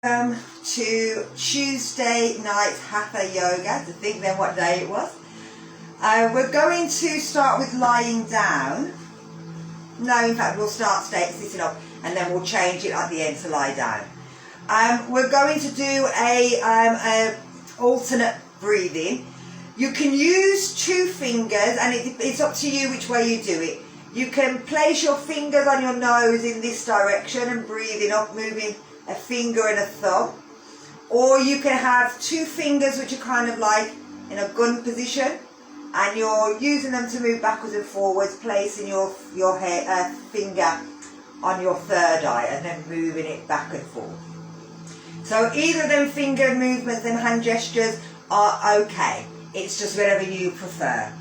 To Tuesday night Hatha yoga, to think then what day it was. We're going to start with lying down. No, in fact we'll start sitting up and then we'll change it at the end to lie down. We're going to do a alternate breathing. You can use two fingers, and it's up to you which way you do it. You can place your fingers on your nose in this direction and breathing up, moving a finger and a thumb. Or you can have two fingers which are kind of like in a gun position, and you're using them to move backwards and forwards, placing your finger on your third eye and then moving it back and forth. So either of them finger movements and hand gestures are okay. It's just whatever you prefer.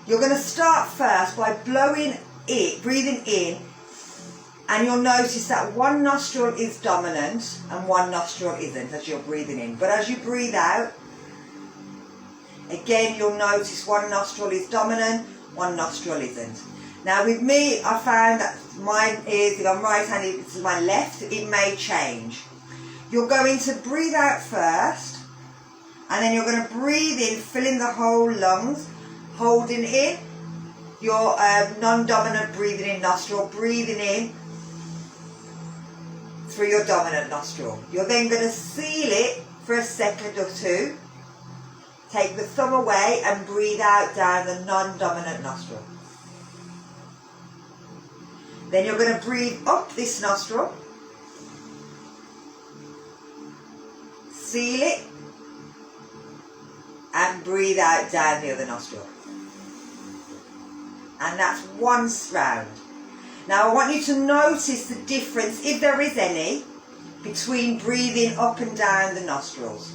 You're going to start first by breathing in, and you'll notice that one nostril is dominant and one nostril isn't as you're breathing in. But as you breathe out, again you'll notice one nostril is dominant, one nostril isn't. Now with me, I found that mine is, if I'm right-handed to my left, it may change. You're going to breathe out first, and then you're going to breathe in, filling the whole lungs, holding in your non-dominant breathing in nostril, breathing in through your dominant nostril. You're then going to seal it for a second or two. Take the thumb away and breathe out down the non-dominant nostril. Then you're going to breathe up this nostril, seal it, and breathe out down the other nostril. And that's one round. Now I want you to notice the difference, if there is any, between breathing up and down the nostrils.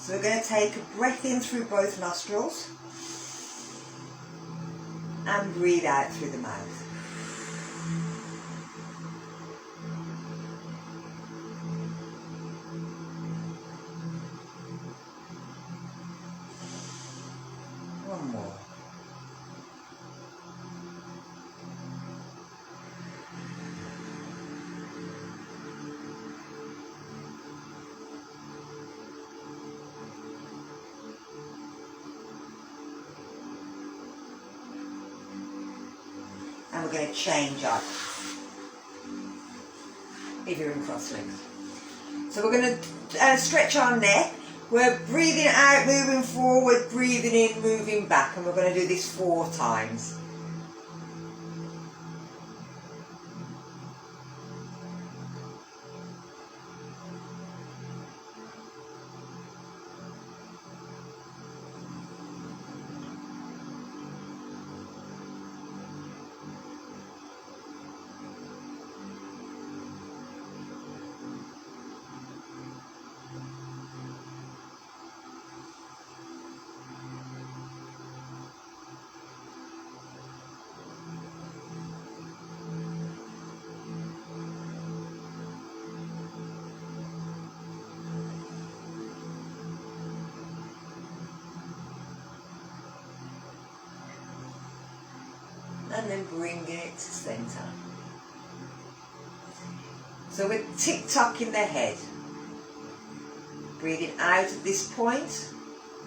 So we're going to take a breath in through both nostrils and breathe out through the mouth. One more. And we're going to change our if you're in cross legs. So we're going to stretch our neck. We're breathing out, moving forward, breathing in, moving back, and we're going to do this 4 times. And then bringing it to centre. So we're tick-tocking the head. Breathing out at this point,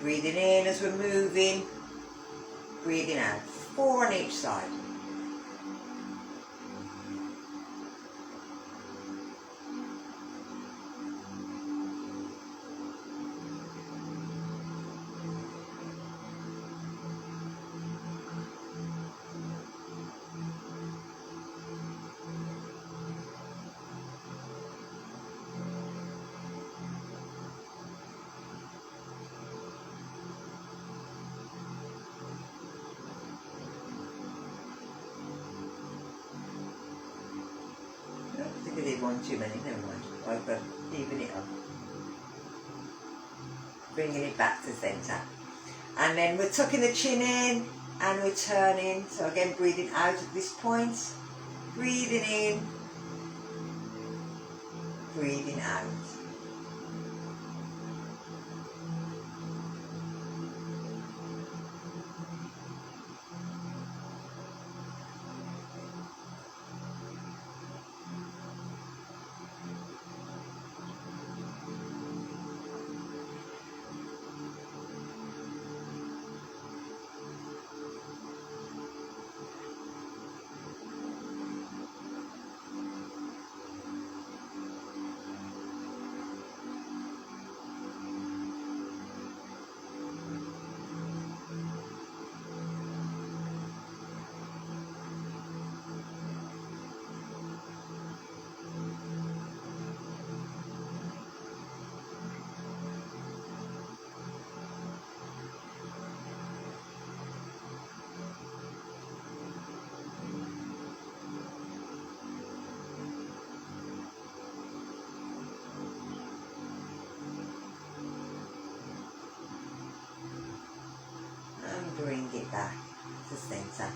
breathing in as we're moving, breathing out. 4 on each side. I think I did one too many, never mind. Over, even it up. Bringing it back to centre. And then we're tucking the chin in and we're turning. So again, breathing out at this point. Breathing in. Breathing out. Bring it back to centre.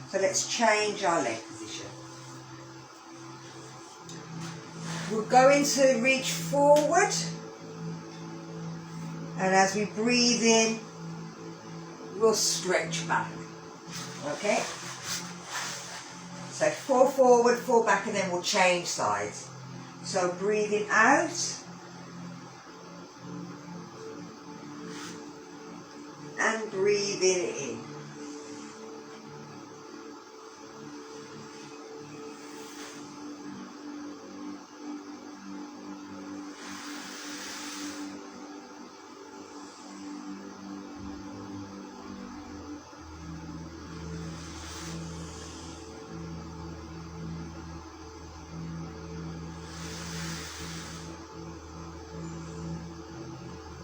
So let's change our leg position. We're going to reach forward, and as we breathe in, we'll stretch back. Okay? So 4 forward, 4 back, and then we'll change sides. So breathing out. And breathing in.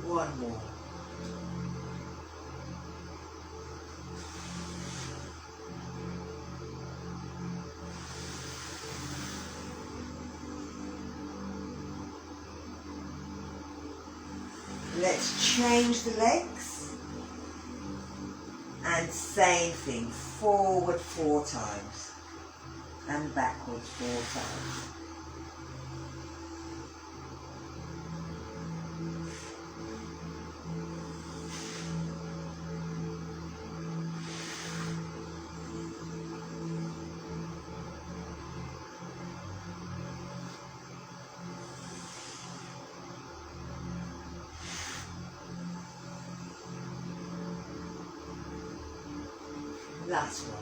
One more. Let's change the legs. And same thing, forward 4 times and backwards 4 times. Last one.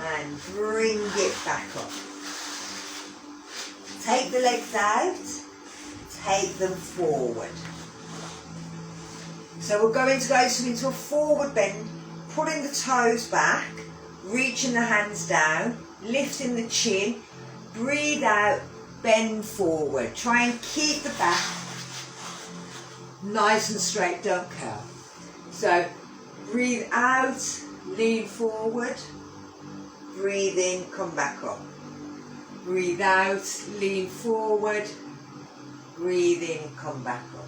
And bring it back up. Take the legs out, take them forward. So we're going to go into a forward bend, pulling the toes back, reaching the hands down, lifting the chin, breathe out, bend forward. Try and keep the back nice and straight, don't curl. So breathe out, lean forward, breathe in, come back up. Breathe out, lean forward, breathe in, come back up.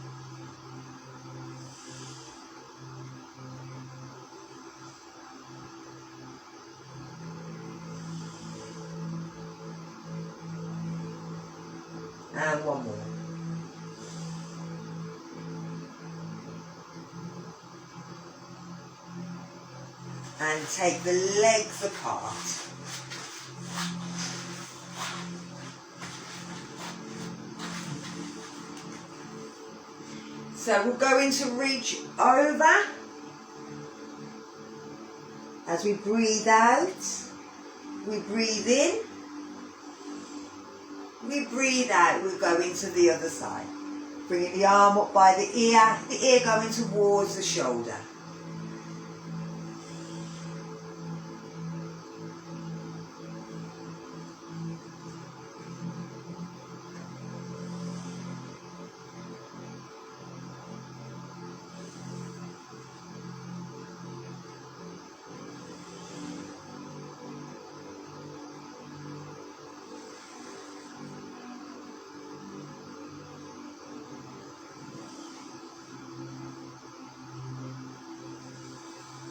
And one more. And take the legs apart. So we're going to reach over as we breathe out. We breathe in. We breathe out, we go into the other side. Bringing the arm up by the ear going towards the shoulder.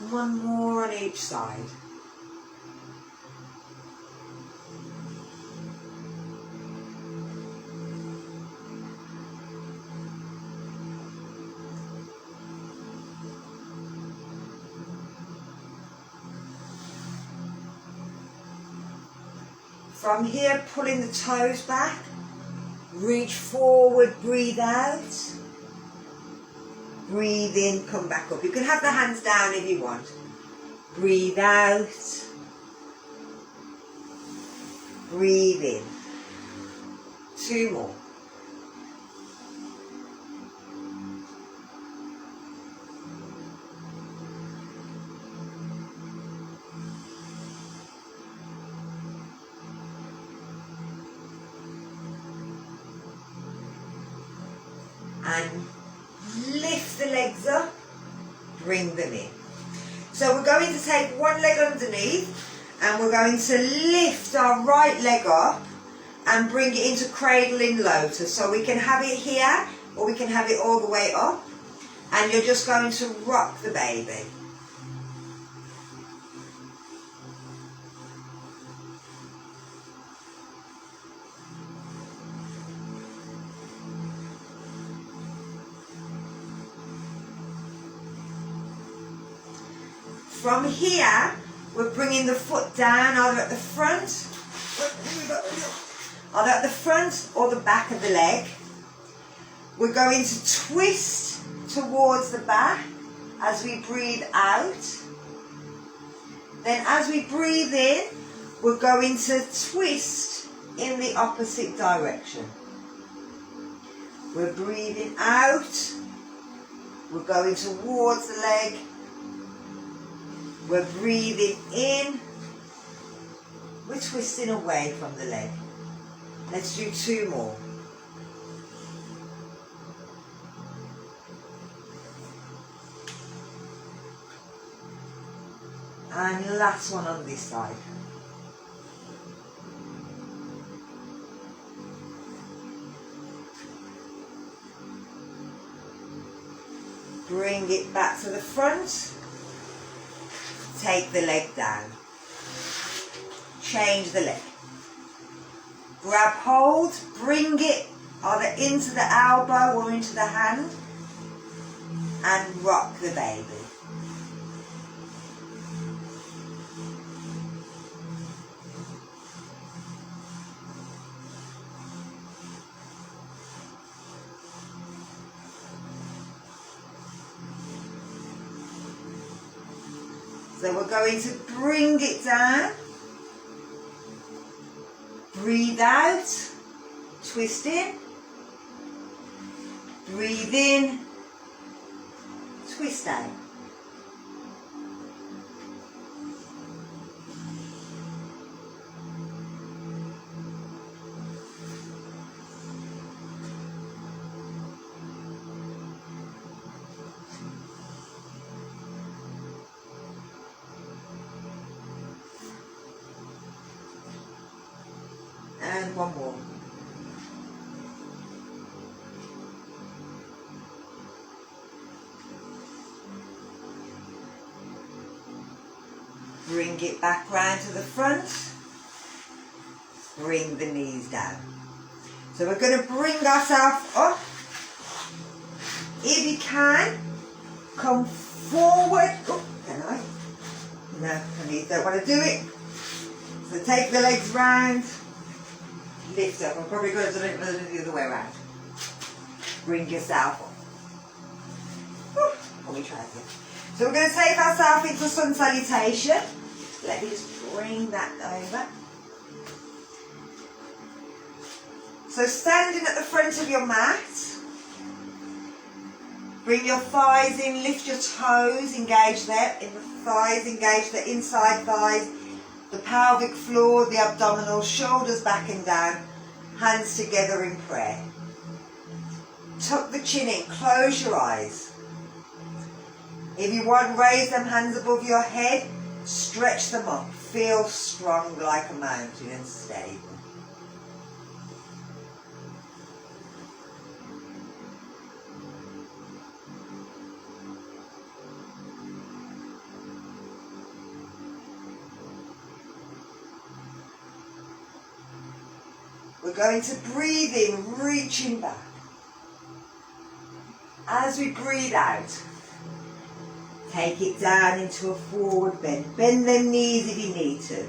One more on each side. From here, pulling the toes back, reach forward, breathe out. Breathe in, come back up. You can have the hands down if you want. Breathe out. Breathe in. 2 more. And lift the legs up, bring them in. So we're going to take one leg underneath and we're going to lift our right leg up and bring it into cradling lotus. So we can have it here or we can have it all the way up, and you're just going to rock the baby. From here, we're bringing the foot down either at the front, or the back of the leg. We're going to twist towards the back as we breathe out. Then as we breathe in, we're going to twist in the opposite direction. We're breathing out. We're going towards the leg. We're breathing in. We're twisting away from the leg. Let's do 2 more. And last one on this side. Bring it back to the front. Take the leg down. Change the leg. Grab hold, bring it either into the elbow or into the hand and rock the baby. So we're going to bring it down, breathe out, twist in, breathe in, twist out. And one more. Bring it back round to the front. Bring the knees down. So we're going to bring ourselves up. If you can, come forward. Oh, can I? No, I don't want to do it. So take the legs round. Lift up. I'm probably going to do it the other way around. Bring yourself up. Let me try again. So we're going to take ourselves into sun salutation. Let me just bring that over. So standing at the front of your mat. Bring your thighs in, lift your toes, engage there. In the thighs, engage the inside thighs. The pelvic floor, the abdominal, shoulders back and down, hands together in prayer. Tuck the chin in, close your eyes. If you want, raise them hands above your head, stretch them up, feel strong like a mountain and stable. We're going to breathe in, reaching back. As we breathe out, take it down into a forward bend. Bend them knees if you need to.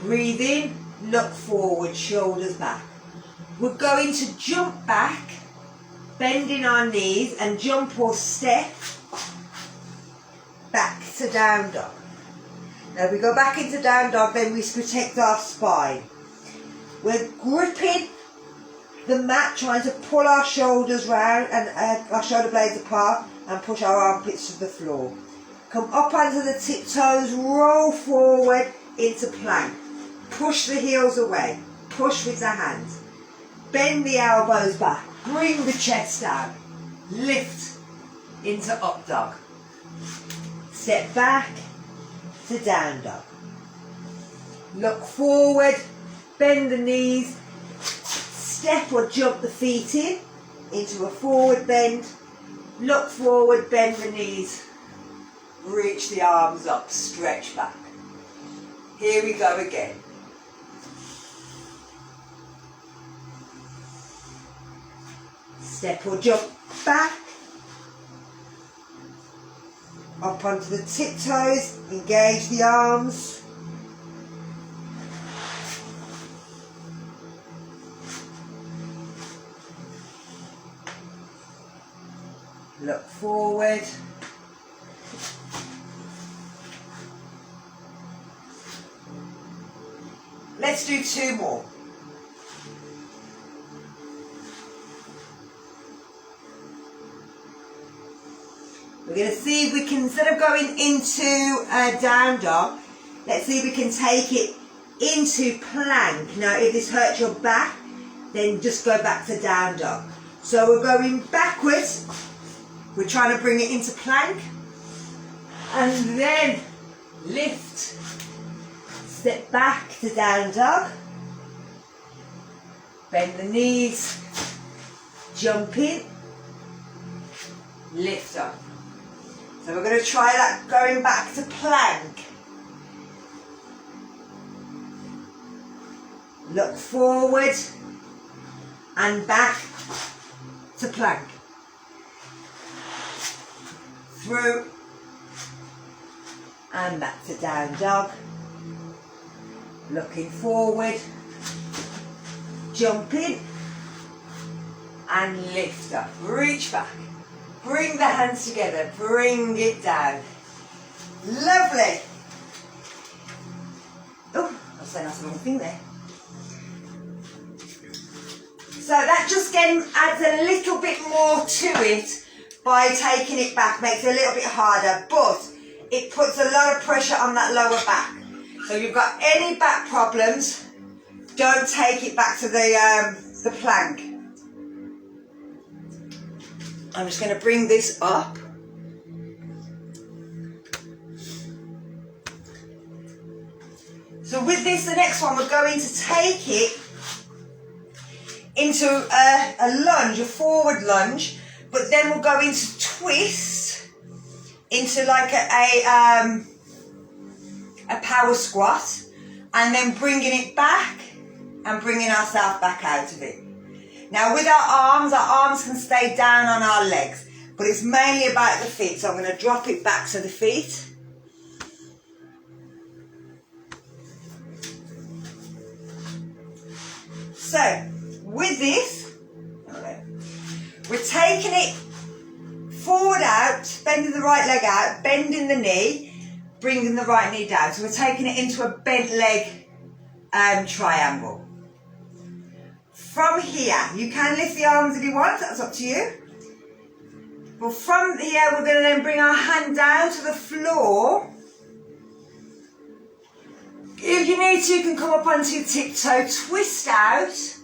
Breathe in, look forward, shoulders back. We're going to jump back, bending our knees and jump or step back to down dog. Now if we go back into down dog, then we protect our spine. We're gripping the mat, trying to pull our shoulders round and our shoulder blades apart and push our armpits to the floor. Come up onto the tiptoes, roll forward into plank. Push the heels away, push with the hands. Bend the elbows back, bring the chest down, lift into up dog. Step back to down dog. Look forward. Bend the knees, step or jump the feet in into a forward bend, look forward, bend the knees, reach the arms up, stretch back. Here we go again. Step or jump back, up onto the tiptoes, engage the arms. Look forward. Let's do two more. We're going to see if we can, instead of going into a down dog, let's see if we can take it into plank. Now if this hurts your back, then just go back to down dog. So we're going backwards. We're trying to bring it into plank and then lift, step back to down dog, bend the knees, jump in, lift up. So we're going to try that going back to plank. Look forward and back to plank. Through and back to down dog. Looking forward, jump in and lift up. Reach back. Bring the hands together. Bring it down. Lovely. Oh, I was saying that's the wrong thing there. So that just again adds a little bit more to it by taking it back. Makes it a little bit harder, but it puts a lot of pressure on that lower back. So if you've got any back problems, don't take it back to the plank. I'm just going to bring this up. So with this, the next one, we're going to take it into a lunge, a forward lunge, but then we'll go into twist, into like a power squat, and then bringing it back and bringing ourselves back out of it. Now with our arms can stay down on our legs, but it's mainly about the feet. So I'm going to drop it back to the feet. So with this, we're taking it forward out, bending the right leg out, bending the knee, bringing the right knee down. So we're taking it into a bent leg triangle. From here, you can lift the arms if you want, that's up to you. But from here, we're going to then bring our hand down to the floor. If you need to, you can come up onto your tiptoe, twist out,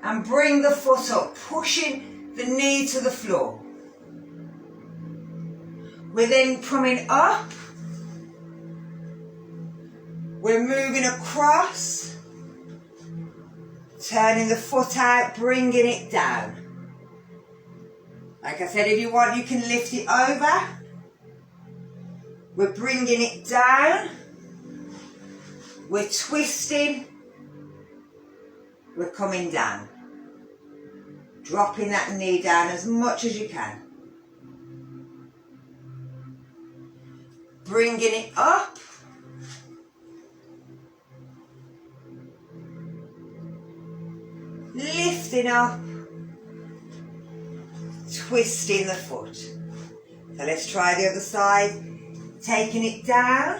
and bring the foot up, pushing the knee to the floor. We're then coming up. We're moving across, turning the foot out, bringing it down. Like I said, if you want, you can lift it over. We're bringing it down. We're twisting. We're coming down. Dropping that knee down as much as you can. Bringing it up. Lifting up, twisting the foot. So let's try the other side. Taking it down,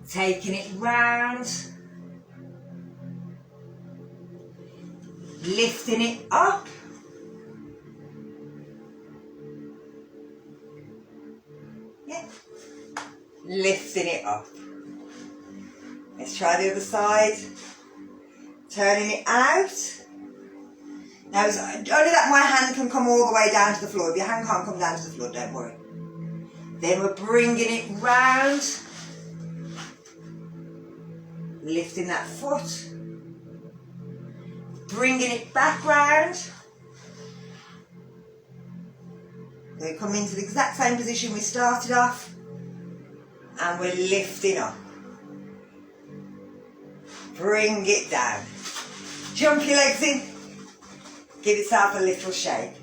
taking it round, lifting it up, yeah, lifting it up. Let's try the other side. Turning it out. Now, it's only that my hand can come all the way down to the floor. If your hand can't come down to the floor, don't worry. Then we're bringing it round. Lifting that foot. Bringing it back round. Then we come into the exact same position we started off. And we're lifting up. Bring it down. Jump your legs in. Give yourself a little shake.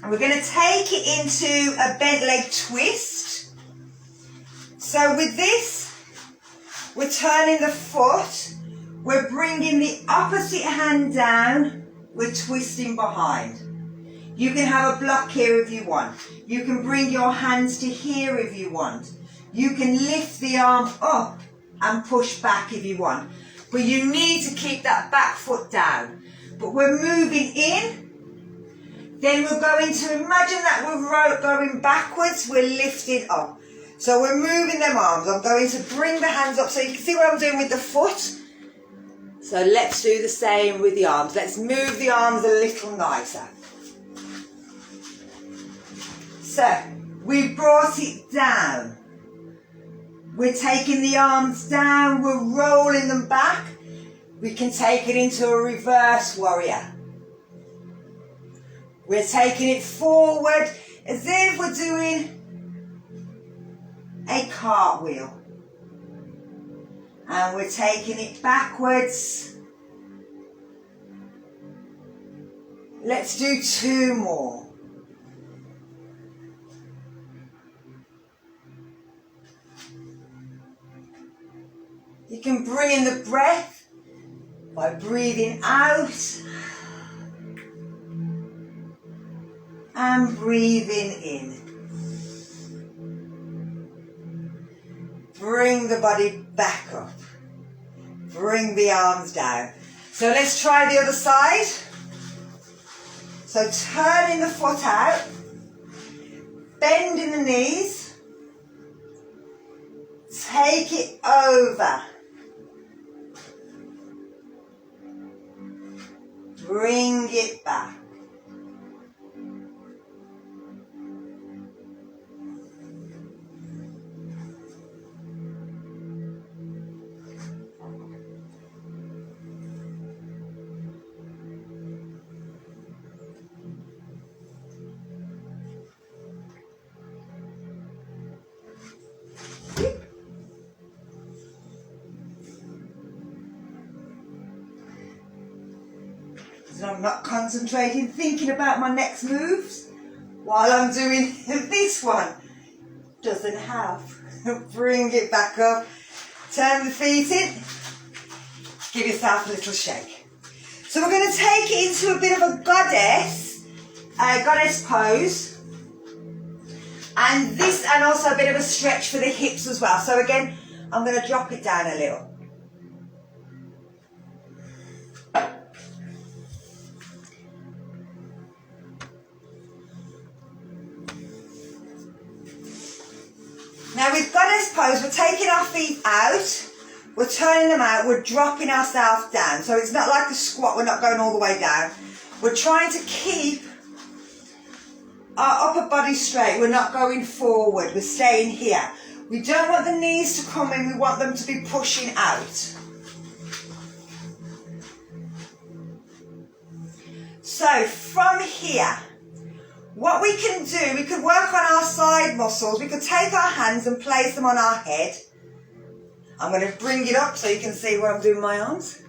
And we're going to take it into a bent leg twist. So with this, we're turning the foot. We're bringing the opposite hand down. We're twisting behind. You can have a block here if you want. You can bring your hands to here if you want. You can lift the arm up and push back if you want. But you need to keep that back foot down. But we're moving in. Then we're going to imagine that we're going backwards. We're lifted up. So we're moving them arms. I'm going to bring the hands up so you can see what I'm doing with the foot. So let's do the same with the arms. Let's move the arms a little nicer. So we brought it down. We're taking the arms down, we're rolling them back. We can take it into a reverse warrior. We're taking it forward as if we're doing a cartwheel. And we're taking it backwards. Let's do 2 more. You can bring in the breath by breathing out and breathing in. Bring the body back up. Bring the arms down. So let's try the other side. So turning the foot out, bending the knees, take it over. Bring it back. So I'm not concentrating, thinking about my next moves while I'm doing this one. Doesn't have. Bring it back up. Turn the feet in. Give yourself a little shake. So we're going to take it into a bit of a goddess pose. And also a bit of a stretch for the hips as well. So again, I'm going to drop it down a little. Now with goddess pose, we're taking our feet out, we're turning them out, we're dropping ourselves down. So it's not like a squat, we're not going all the way down. We're trying to keep our upper body straight, we're not going forward, we're staying here. We don't want the knees to come in, we want them to be pushing out. So from here, what we can do, we could work on our side muscles. We could take our hands and place them on our head. I'm going to bring it up so you can see where I'm doing my arms.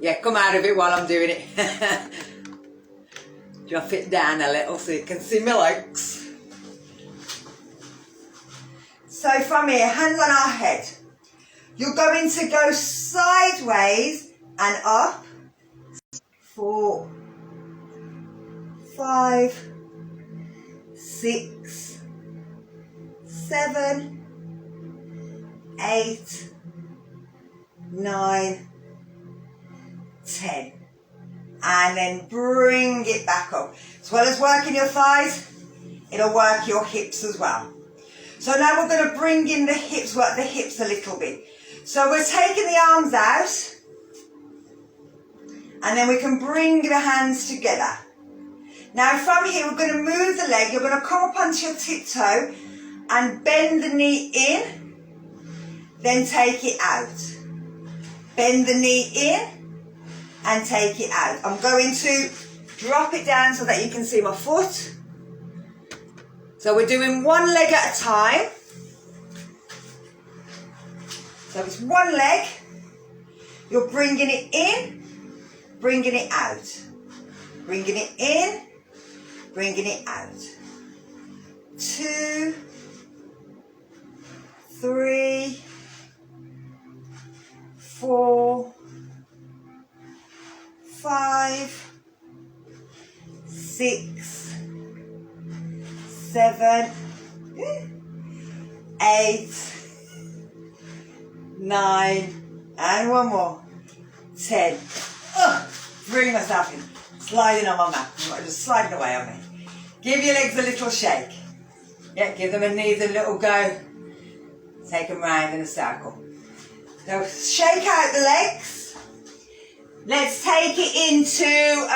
Yeah, come out of it while I'm doing it. Drop it down a little so you can see my legs. So from here, hands on our head. You're going to go sideways and up. 4, 5, 6, 7, 8, 9, 10. And then bring it back up. As well as working your thighs, it'll work your hips as well. So now we're going to bring in the hips, work the hips a little bit. So we're taking the arms out. And then we can bring the hands together. Now from here, we're going to move the leg. You're going to come up onto your tiptoe and bend the knee in. Then take it out. Bend the knee in and take it out. I'm going to drop it down so that you can see my foot. So we're doing one leg at a time. So it's one leg. You're bringing it in. Bringing it out, bringing it in, bringing it out. 2, 3, 4, 5, 6, 7, 8, 9, and one more, 10. Bring myself in, sliding on my mat, just sliding away on me. Give your legs a little shake. Yeah, give them a knees a little go. Take them round in a circle. So shake out the legs. Let's take it into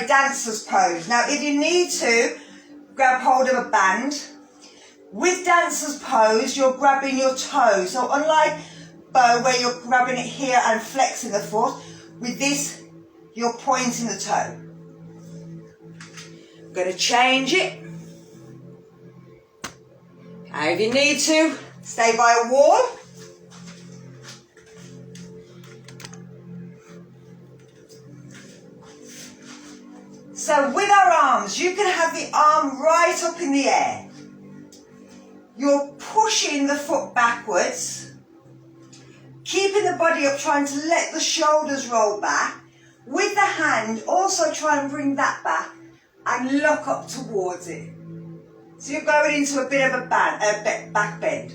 dancer's pose. Now if you need to, grab hold of a band. With dancer's pose, you're grabbing your toes. So unlike bow where you're grabbing it here and flexing the foot, with this, you're pointing the toe. I'm going to change it. If you need to, stay by a wall. So with our arms, you can have the arm right up in the air. You're pushing the foot backwards, keeping the body up, trying to let the shoulders roll back. With the hand, also try and bring that back and look up towards it. So you're going into a bit of a back bend.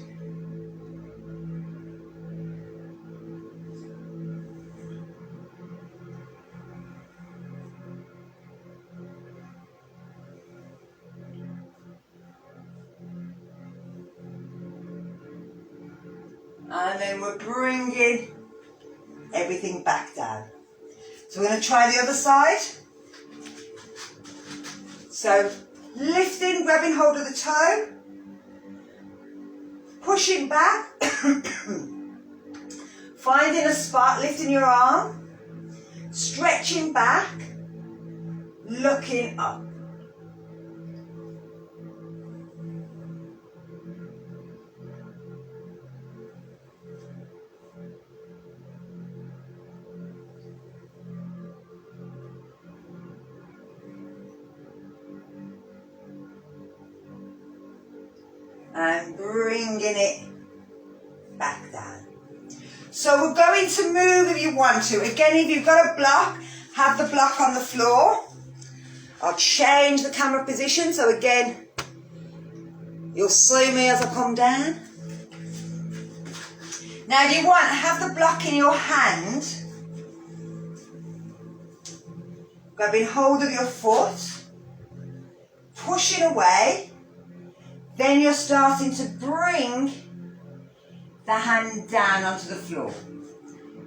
And then we're bringing everything back down. So we're going to try the other side. So lifting, grabbing hold of the toe, pushing back, finding a spot, lifting your arm, stretching back, looking up. And bringing it back down. So we're going to move if you want to. Again, if you've got a block, have the block on the floor. I'll change the camera position, so again, you'll see me as I come down. Now if you want, have the block in your hand, grabbing hold of your foot, pushing away. Then you're starting to bring the hand down onto the floor.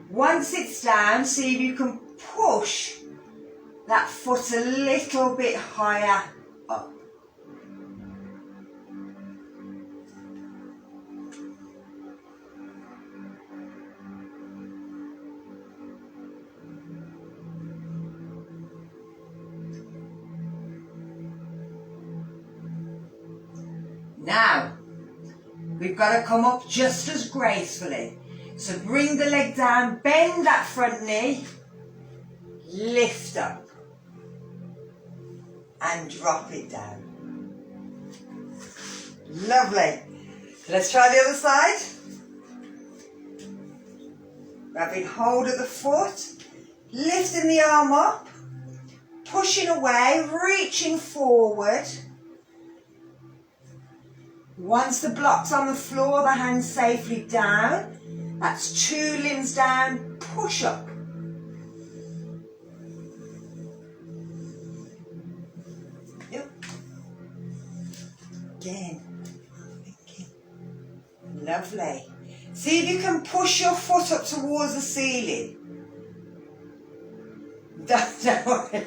Once it's down, see if you can push that foot a little bit higher up. Now, we've got to come up just as gracefully. So bring the leg down, bend that front knee, lift up, and drop it down. Lovely. So let's try the other side. Grabbing hold of the foot, lifting the arm up, pushing away, reaching forward. Once the block's on the floor, the hand's safely down. That's 2 limbs down, push up. Yep. Again. Lovely. See if you can push your foot up towards the ceiling. Don't worry.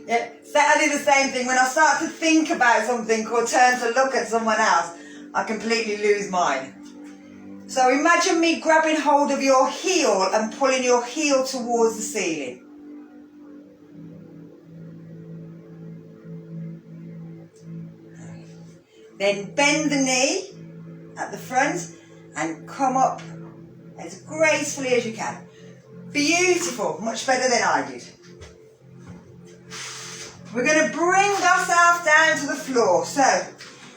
Yeah. So I do the same thing. When I start to think about something or turn to look at someone else, I completely lose mine. So imagine me grabbing hold of your heel and pulling your heel towards the ceiling. Then bend the knee at the front and come up as gracefully as you can. Beautiful, much better than I did. We're going to bring ourselves down to the floor. So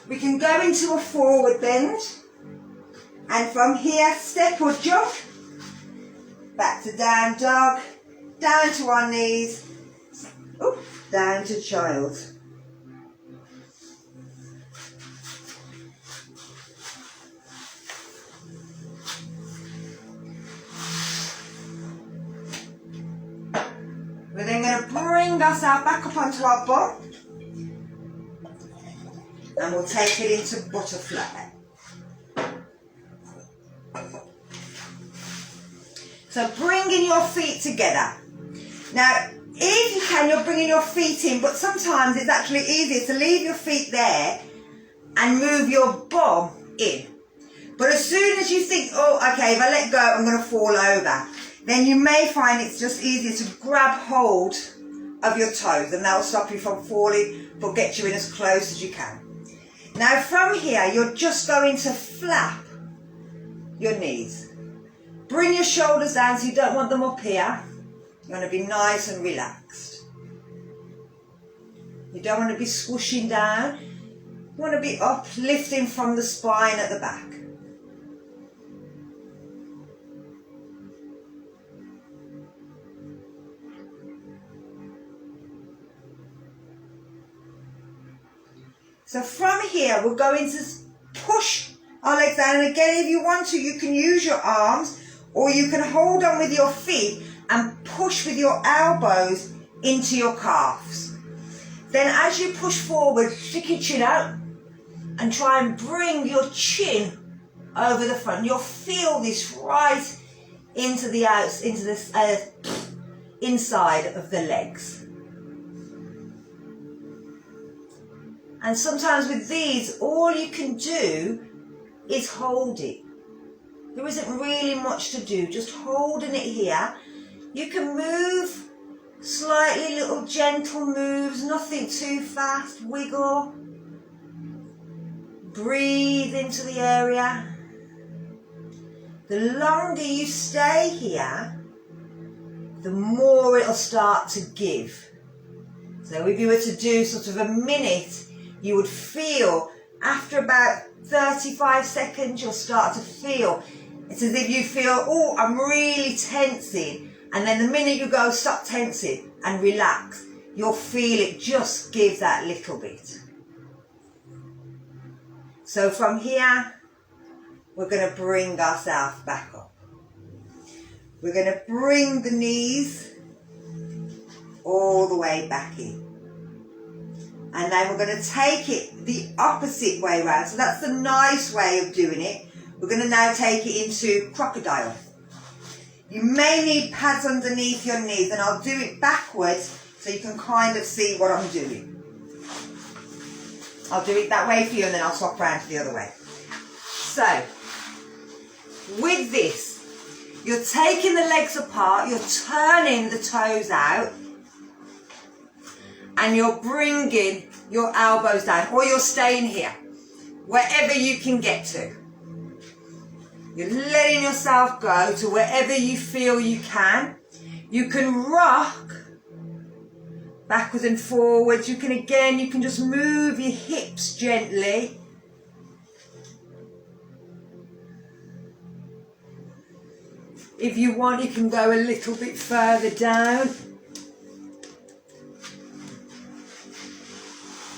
we can go into a forward bend. And from here, step or jump. Back to down dog. Down to our knees. Ooh, down to child. We're then going to bring ourselves back up onto our bum. And we'll take it into butterfly. So bringing your feet together. Now, if you can, you're bringing your feet in, but sometimes it's actually easier to leave your feet there and move your bum in. But as soon as you think, oh, okay, if I let go, I'm going to fall over, then you may find it's just easier to grab hold of your toes, and that'll stop you from falling, but get you in as close as you can. Now from here, you're just going to flap your knees. Bring your shoulders down, so you don't want them up here. You want to be nice and relaxed. You don't want to be swooshing down. You want to be uplifting from the spine at the back. So from here, we're going to push our legs down. And again, if you want to, you can use your arms, or you can hold on with your feet and push with your elbows into your calves. Then as you push forward, stick your chin out and try and bring your chin over the front. You'll feel this right into the inside of the legs. And sometimes with these, all you can do is hold it. There isn't really much to do, just holding it here. You can move slightly, little gentle moves, nothing too fast. Wiggle. Breathe into the area. The longer you stay here, the more it'll start to give. So if you were to do sort of a minute, you would feel after about 35 seconds, you'll start to feel, it's as if you feel, oh, I'm really tensing. And then the minute you go, stop tensing and relax, you'll feel it just give that little bit. So from here, we're going to bring ourselves back up. We're going to bring the knees all the way back in. And then we're going to take it the opposite way around. So that's the nice way of doing it. We're going to now take it into crocodile. You may need pads underneath your knees, and I'll do it backwards so you can kind of see what I'm doing. I'll do it that way for you, and then I'll swap around to the other way. So, with this, you're taking the legs apart, you're turning the toes out, and you're bringing your elbows down, or you're staying here, wherever you can get to. You're letting yourself go to wherever you feel you can. You can rock backwards and forwards. You can just move your hips gently. If you want, you can go a little bit further down.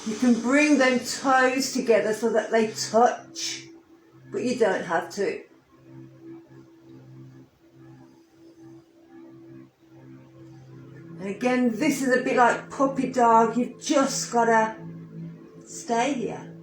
You can bring them toes together so that they touch, but you don't have to. And again, this is a bit like puppy dog. You've just got to stay here.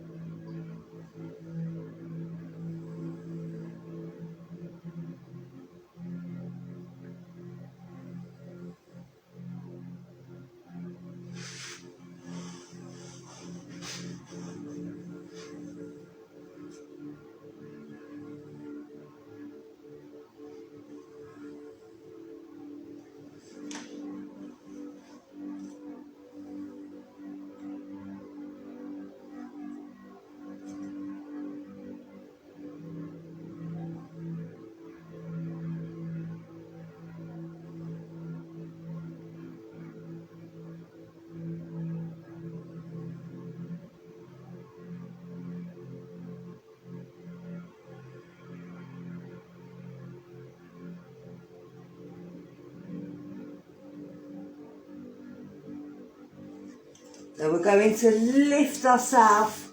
So we're going to lift ourselves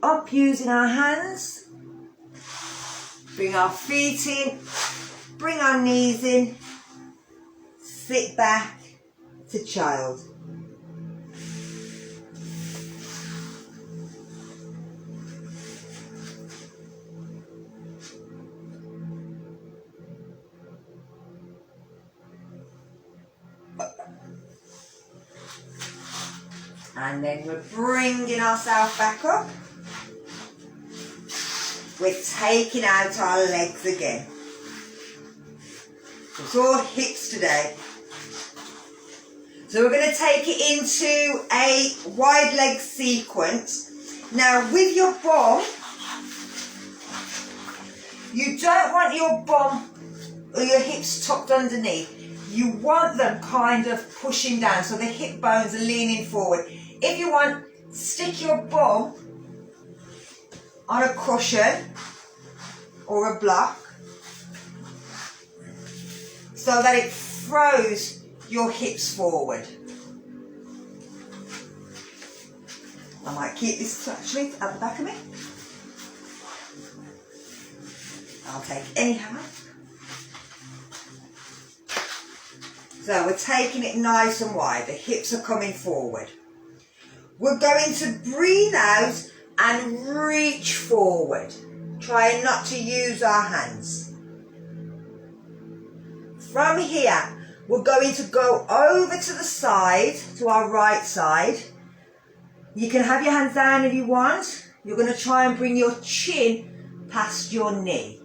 up using our hands. Bring our feet in, bring our knees in, sit back to child. And then we're bringing ourselves back up. We're taking out our legs again. It's all hips today. So we're going to take it into a wide leg sequence. Now with your bum, you don't want your bum or your hips tucked underneath. You want them kind of pushing down so the hip bones are leaning forward. If you want, stick your bum on a cushion or a block so that it throws your hips forward. I might keep this actually at the back of me. I'll take any hand. So we're taking it nice and wide. The hips are coming forward. We're going to breathe out and reach forward. Trying not to use our hands. From here, we're going to go over to the side, to our right side. You can have your hands down if you want. You're going to try and bring your chin past your knee.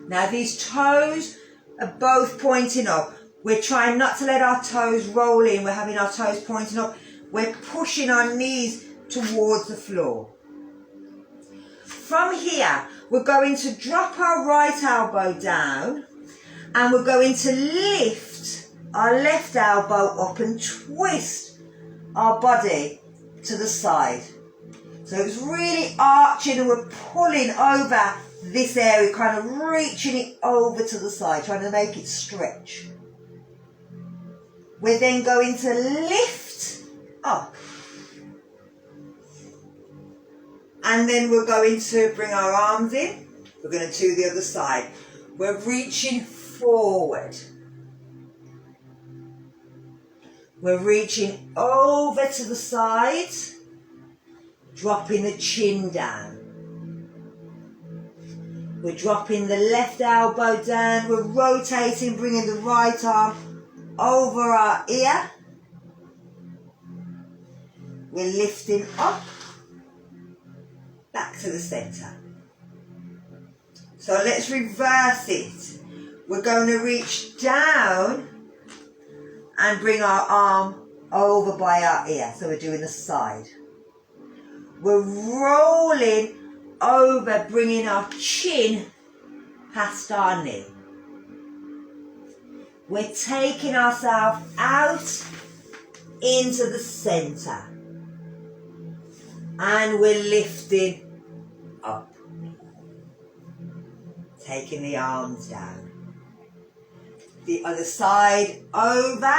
Now these toes are both pointing up. We're trying not to let our toes roll in. We're having our toes pointing up. We're pushing our knees towards the floor. From here, we're going to drop our right elbow down and we're going to lift our left elbow up and twist our body to the side. So it's really arching and we're pulling over this area, kind of reaching it over to the side, trying to make it stretch. We're then going to lift up. And then we're going to bring our arms in. We're going to do the other side. We're reaching forward. We're reaching over to the side, dropping the chin down. We're dropping the left elbow down. We're rotating, bringing the right arm over our ear. We're lifting up, back to the centre. So let's reverse it. We're going to reach down and bring our arm over by our ear. So we're doing the side. We're rolling over, bringing our chin past our knee. We're taking ourselves out into the centre. And we're lifting up. Taking the arms down. The other side over.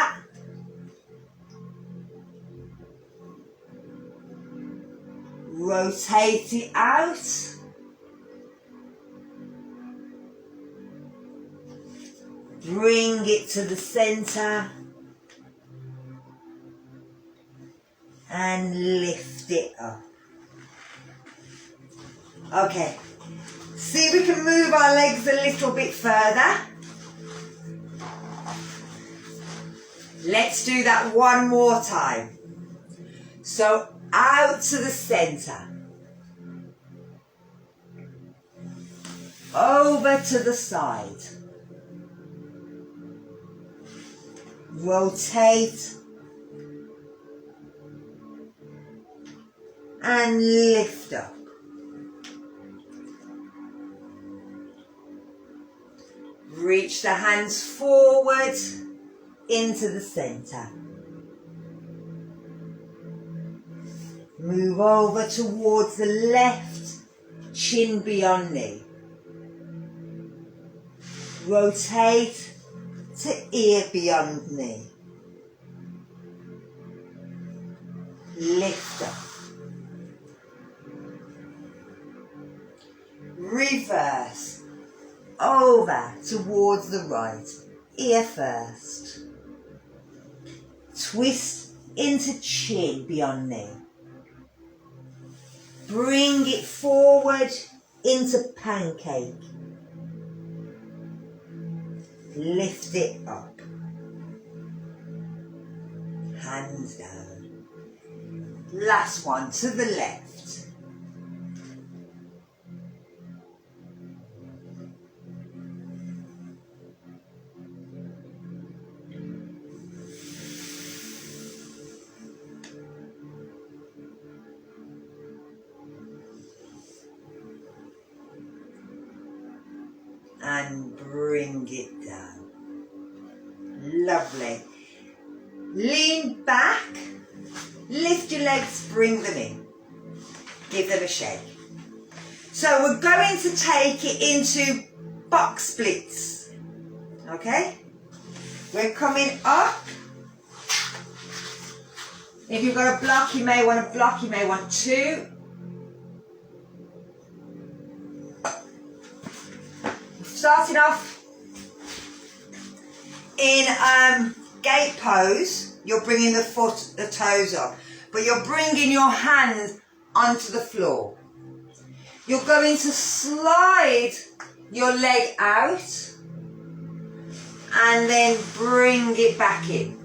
Rotate it out. Bring it to the centre. And lift it up. Okay. See if we can move our legs a little bit further. Let's do that one more time. So out to the centre. Over to the side. Rotate. And lift up. Reach the hands forward into the centre. Move over towards the left, chin beyond knee. Rotate to ear beyond knee. Lift up. Reverse. Over towards the right, ear first. Twist into chin beyond knee. Bring it forward into pancake. Lift it up. Hands down. Last one to the left. and bring it down. Lovely. Lean back, lift your legs, bring them in. Give them a shake. So we're going to take it into box splits. Okay? We're coming up. If you've got a block, you may want a block, you may want two. Starting off in gate pose, you're bringing the toes up, but you're bringing your hands onto the floor. You're going to slide your leg out and then bring it back in.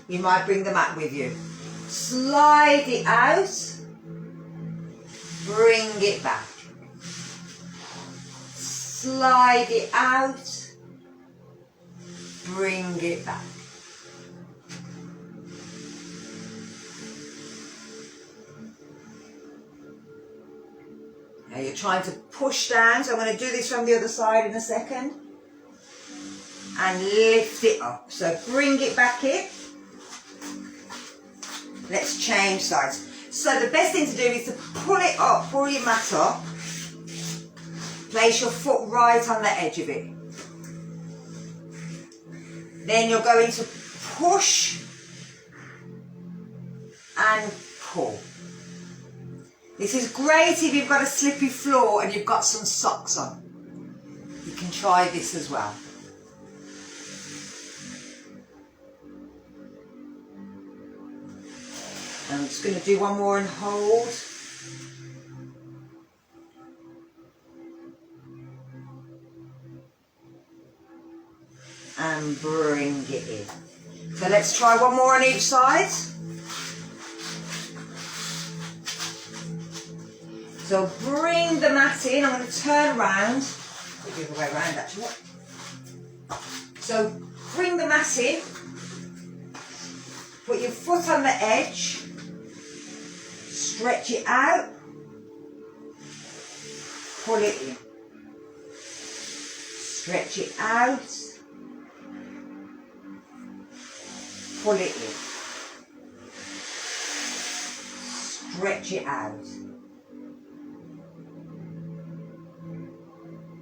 You might bring the mat with you. Slide it out, bring it back. Slide it out, bring it back. Now you're trying to push down, so I'm going to do this from the other side in a second. And lift it up. So bring it back in. Let's change sides. So the best thing to do is to pull it up, pull your mat up. Place your foot right on the edge of it. Then you're going to push and pull. This is great if you've got a slippy floor and you've got some socks on. You can try this as well. I'm just going to do one more and hold. And bring it in. So let's try one more on each side. So bring the mat in. I'm going to turn around. The other way around actually. So bring the mat in. Put your foot on the edge. Stretch it out. Pull it in. Stretch it out. Pull it in. Stretch it out.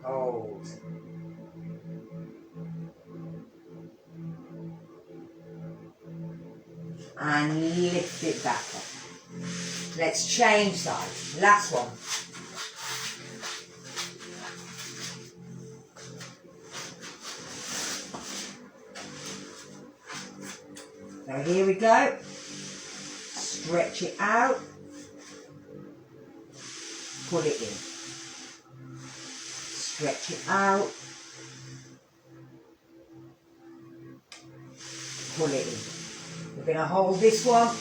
Hold. And lift it back up. Let's change sides. Last one. So here we go. Stretch it out. Pull it in. Stretch it out. Pull it in. We're going to hold this one.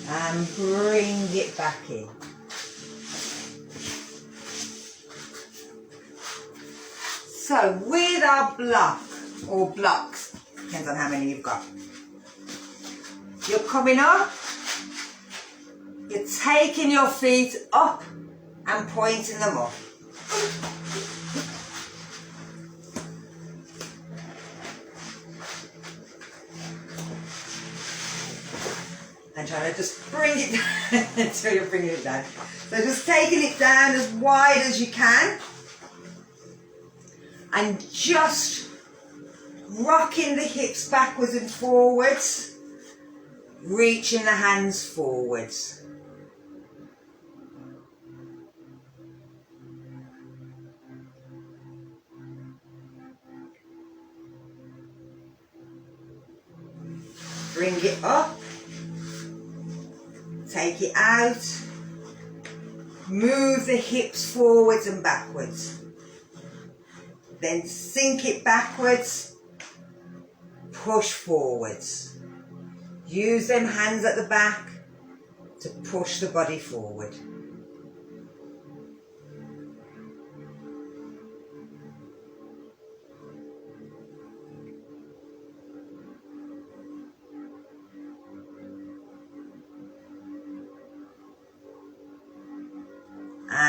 And bring it back in. So with our block, or blocks, depends on how many you've got. You're coming up, you're taking your feet up and pointing them up. And trying to just bring it down until you're bringing it down. So just taking it down as wide as you can. And just rocking the hips backwards and forwards. Reaching the hands forwards. Bring it up. Take it out, move the hips forwards and backwards, then sink it backwards, push forwards. Use them hands at the back to push the body forward.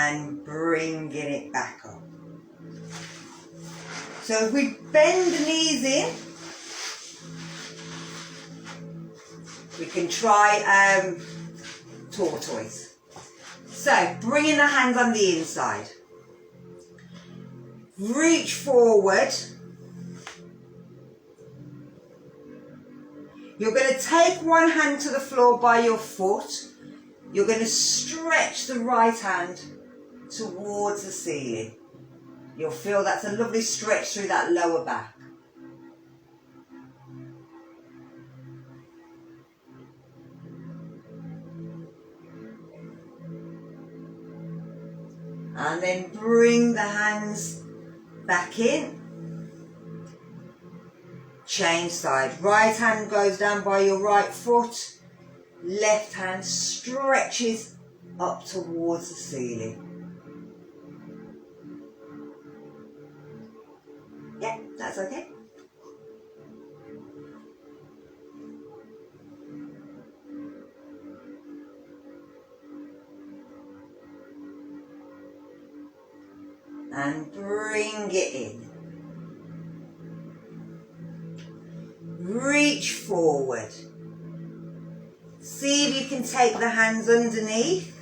and bringing it back up. So if we bend the knees in, we can try tortoise. So bringing the hands on the inside. Reach forward. You're going to take one hand to the floor by your foot. You're going to stretch the right hand towards the ceiling. You'll feel that's a lovely stretch through that lower back. And then bring the hands back in. Change side. Right hand goes down by your right foot. Left hand stretches up towards the ceiling. Yeah, that's okay. And bring it in. Reach forward. See if you can take the hands underneath.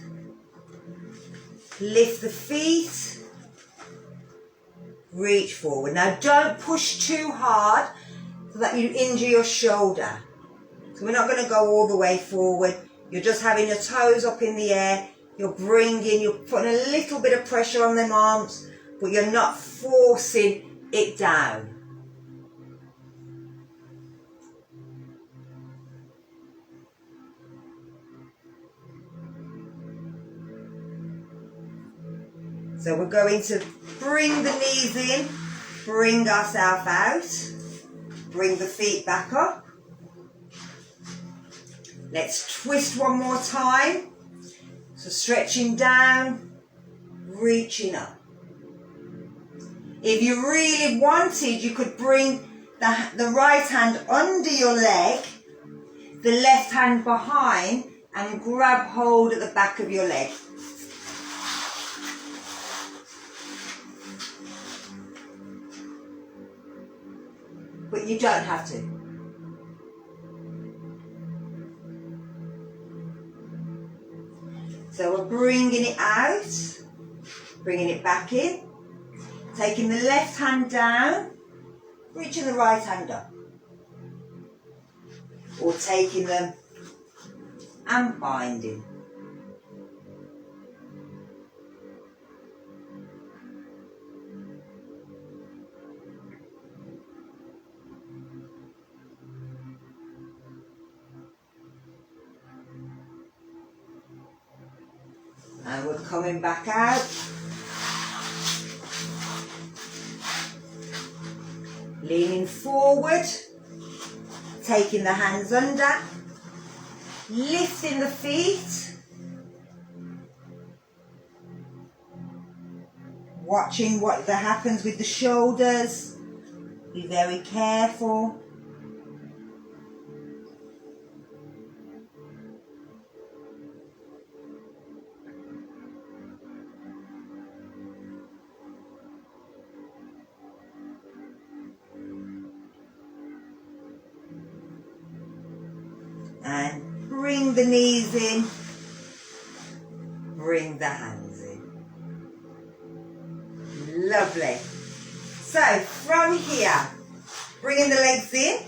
Lift the feet. Reach forward. Now don't push too hard so that you injure your shoulder. So we're not going to go all the way forward. You're just having your toes up in the air. You're putting a little bit of pressure on them arms, but you're not forcing it down. So we're going to bring the knees in, bring ourselves out, bring the feet back up. Let's twist one more time. So stretching down, reaching up. If you really wanted, you could bring the right hand under your leg, the left hand behind, and grab hold at the back of your leg. But you don't have to. So we're bringing it out, bringing it back in, taking the left hand down, reaching the right hand up. Or taking them and binding. And we're coming back out. Leaning forward, taking the hands under, lifting the feet, watching what happens with the shoulders. Be very careful. And bring the knees in, bring the hands in. Lovely. So from here, bringing the legs in,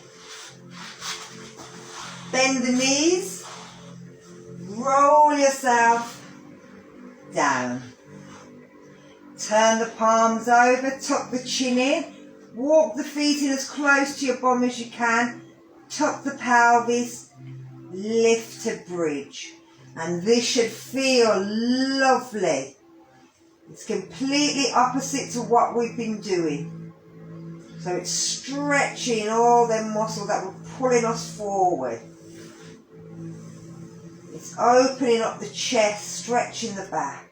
bend the knees, roll yourself down. Turn the palms over, tuck the chin in, walk the feet in as close to your bum as you can, tuck the pelvis, lift to bridge, and this should feel lovely. It's completely opposite to what we've been doing. So it's stretching all them muscles that were pulling us forward. It's opening up the chest, stretching the back.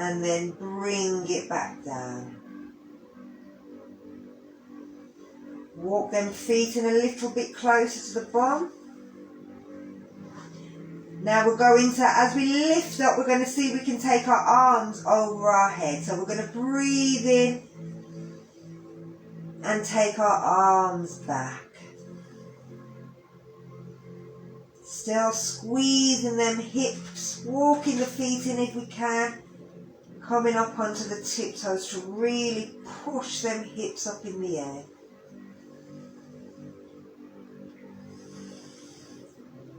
and then bring it back down. Walk them feet in a little bit closer to the bum. Now we're going to, as we lift up, we're going to see we can take our arms over our head. So we're going to breathe in and take our arms back. Still squeezing them hips, walking the feet in if we can. Coming up onto the tiptoes to really push them hips up in the air.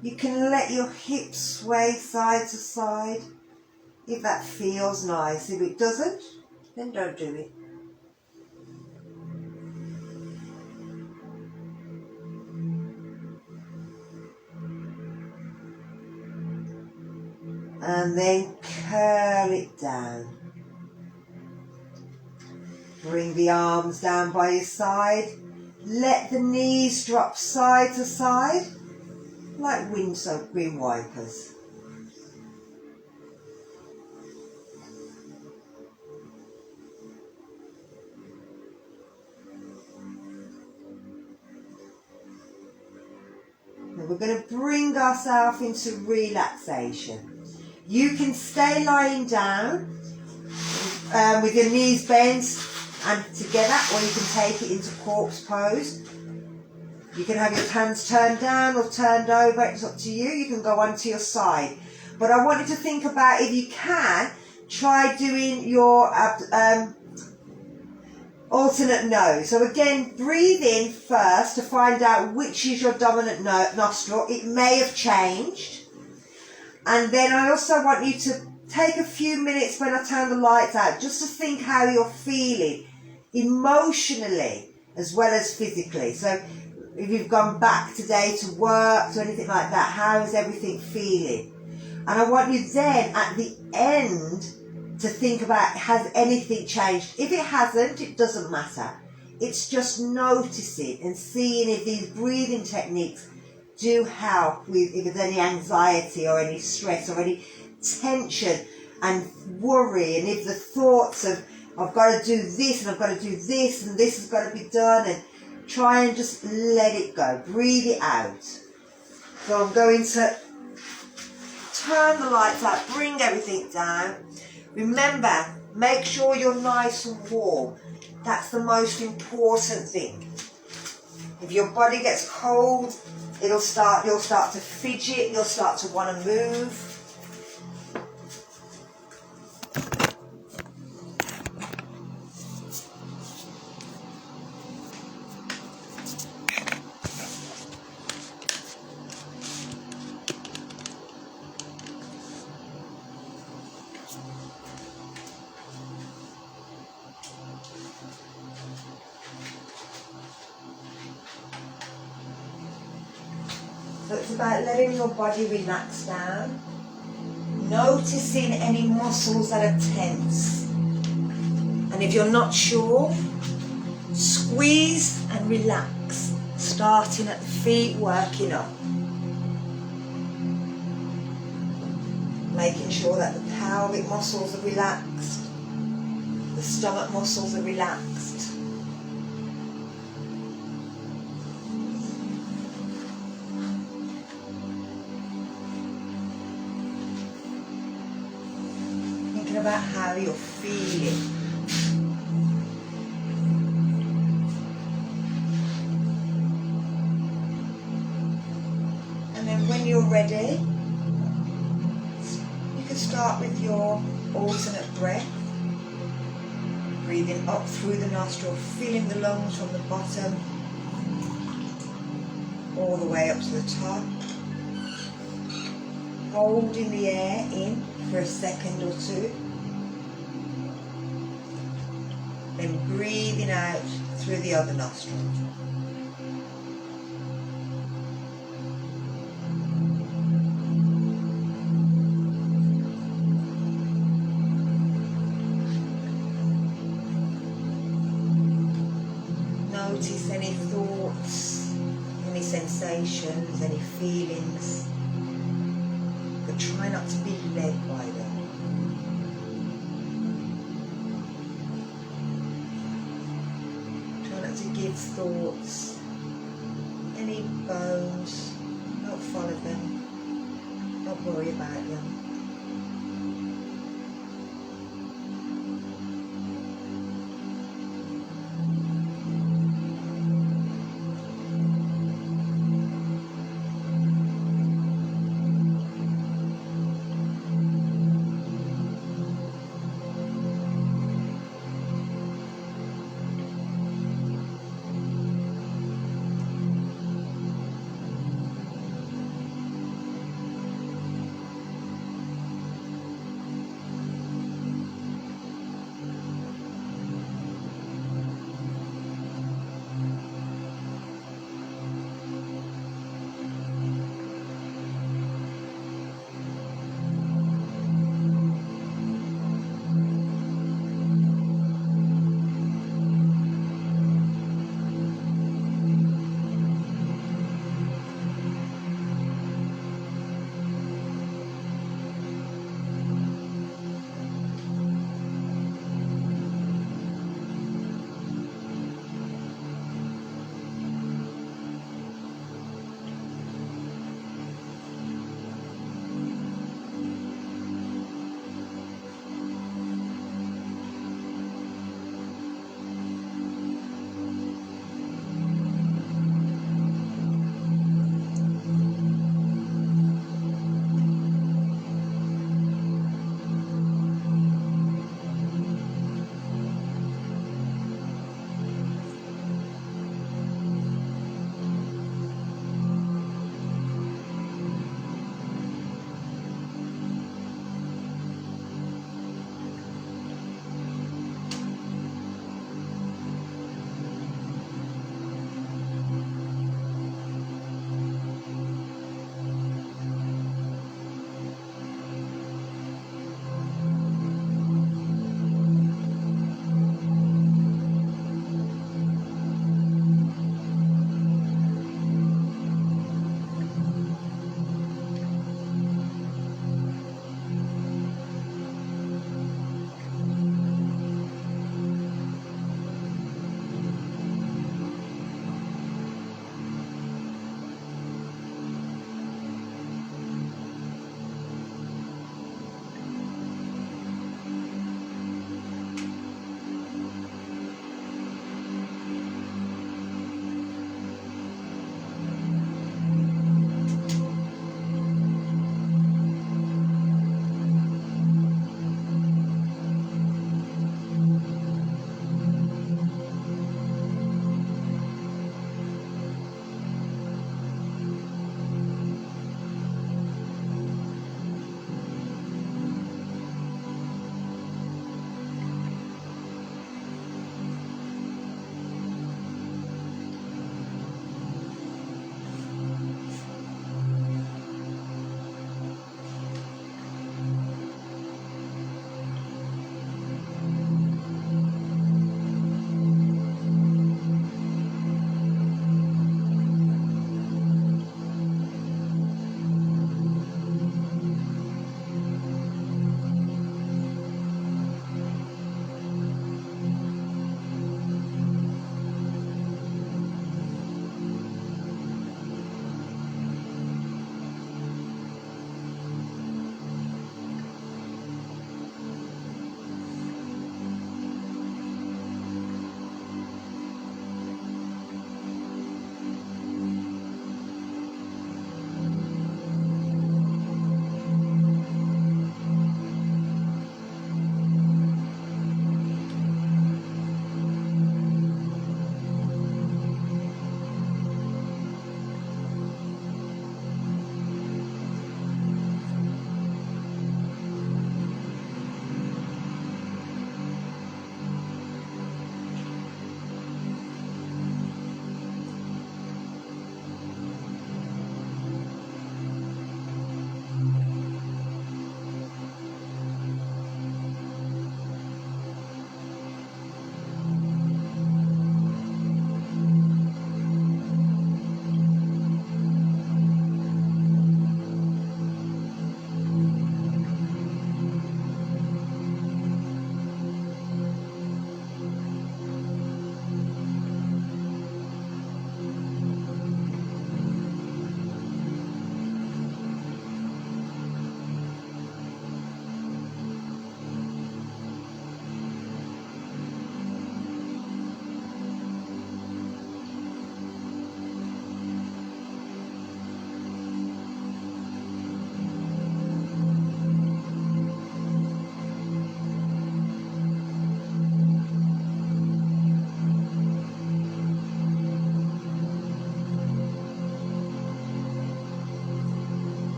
You can let your hips sway side to side if that feels nice. If it doesn't, then don't do it. And then curl it down. Bring the arms down by your side. Let the knees drop side to side like windscreen wipers. Now we're going to bring ourselves into relaxation. You can stay lying down with your knees bent and together, or you can take it into corpse pose. You can have your hands turned down or turned over, it's up to you. You can go onto your side. But I want you to think about, if you can, try doing your alternate nose. So again, breathe in first to find out which is your dominant nostril. It may have changed. And then I also want you to take a few minutes when I turn the lights out, just to think how you're feeling emotionally as well as physically. So if you've gone back today to work, to anything like that, how is everything feeling? And I want you then at the end to think about, has anything changed? If it hasn't, it doesn't matter. It's just noticing and seeing if these breathing techniques do help with if there's any anxiety or any stress or any tension and worry, and if the thoughts of I've got to do this and I've got to do this and this has got to be done, and try and just let it go. Breathe it out. So I'm going to turn the lights out, bring everything down. Remember, make sure you're nice and warm. That's the most important thing. If your body gets cold, you'll start to fidget, you'll start to want to move. So it's about letting your body relax down, noticing any muscles that are tense. And if you're not sure, squeeze and relax, starting at the feet, working up. Making sure that the pelvic muscles are relaxed, the stomach muscles are relaxed. About how you're feeling. And then when you're ready, you can start with your alternate breath. Breathing up through the nostril, feeling the lungs from the bottom all the way up to the top. Holding the air in for a second or two. Then breathing out through the other nostril. Notice any thoughts, any sensations, any feelings, but try not to be led by them. thoughts, any bones, don't follow them, don't worry about them.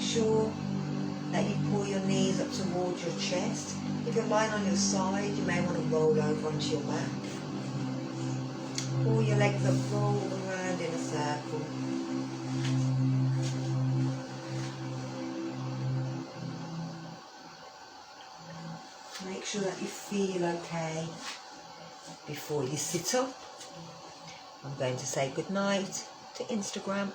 sure that you pull your knees up towards your chest. If you're lying on your side, you may want to roll over onto your back. Pull your legs up, roll around in a circle. Make sure that you feel okay before you sit up. I'm going to say goodnight to Instagram.